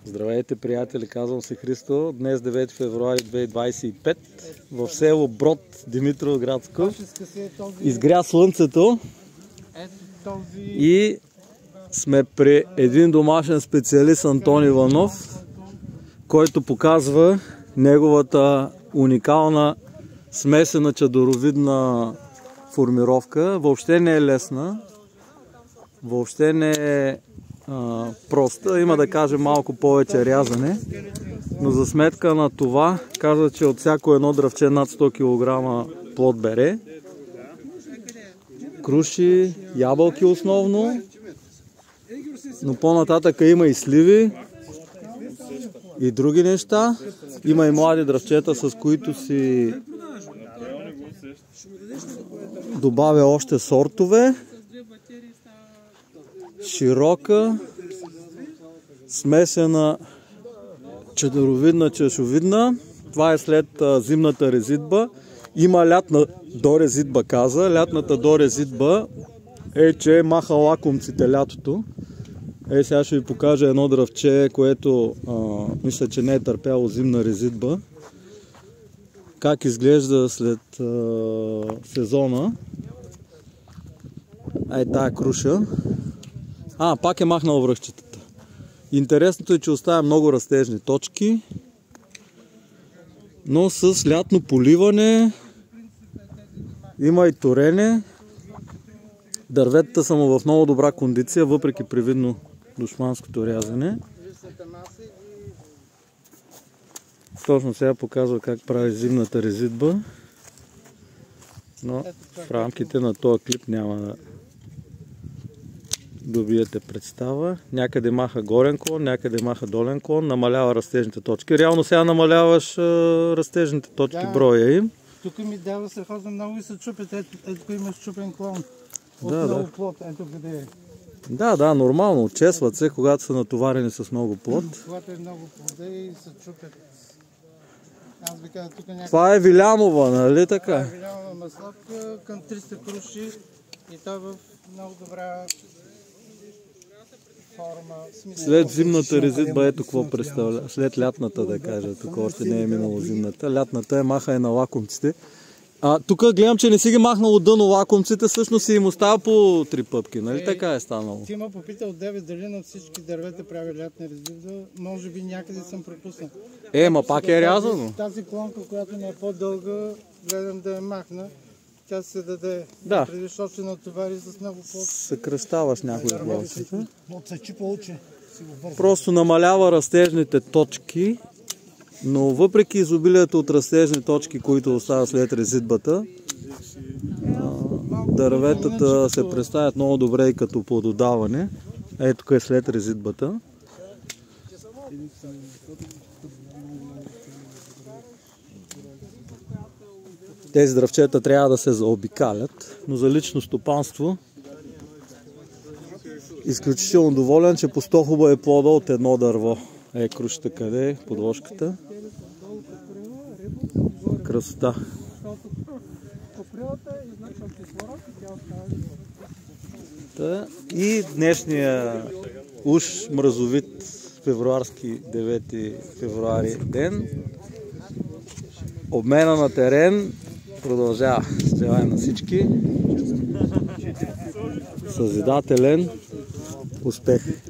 Здравейте, приятели, казвам се Христо. Днес 9 февруари 2025 в село Брод, Димитровградско. Изгря слънцето и сме при един домашен специалист Антон Иванов, който показва неговата уникална смесена чадоровидна формировка. Въобще не е лесна, въобще не е проста, има да кажем малко повече рязане, но за сметка на това казва, че от всяко едно дръвче над 100 кг плод бере. Круши, ябълки основно, но по-нататък има и сливи и други неща. Има и млади дръвчета, с които си добавя още сортове. Широка, смесена чадоровидна, чешовидна. Това е след зимната резидба. Има лятна дорезидба, каза. Лятната дорезидба е, че маха лакомците лятото. Сега ще ви покажа едно дръвче, което мисля, че не е търпяло зимна резидба. Как изглежда след сезона. Тая круша. Пак е махнал връхчетата. Интересното е, че оставя много растежни точки, но с лятно поливане, има и торене. Дърветата са му в много добра кондиция, въпреки привидно душманското рязане. Точно сега показва как прави зимната резидба, но в рамките на този клип няма да добиете представа. Някъде маха горен клон, някъде маха долен клон, намалява растежните точки. Реално сега намаляваш растежните точки, да, броя им. Тук ми дава страхотно много и се чупят. Ето има щупен клон. От много плод. Ето къде е. Да, нормално. Отчесват се, когато са натоварени с много плод. Когато е много плода и се чупят. Аз ви казах, тук някакъв... Това е Вилямова, нали така? Това е Вилямова масловка към 300 круши и то в много добра форма. След зимната резидба, ето какво представля. След лятната, да кажа, тук още не е минало зимната. Лятната е маха и на лакомците. Тук гледам, че не си ги махнало дъно лакомците, всъщност си им остава по 3 пъпки, нали така е станало? Ти ма попитал 9 дали на всички дървета прави лятна резидба, може би някъде съм пропуснал. Ма пак е рязано. Тази клонка, която не е по-дълга, гледам да я махна. Тя се даде, да, преди защото се натовари с много плод. Съкръщаваш някои плодчета. Да. Просто намалява растежните точки, но въпреки изобилието от растежни точки, които остават след резидбата, дърветата се представят много добре и като плододаване. Ето тук е след резидбата. Тези дръвчета трябва да се заобикалят, но за лично стопанство изключително доволен, че по 100 хуба е плода от едно дърво. Крушата къде е? Подложката. Красота. И днешния уж мразовит февруарски 9 февруари ден. Обмена на терен продължава. Желаем на всички съзидателен успех.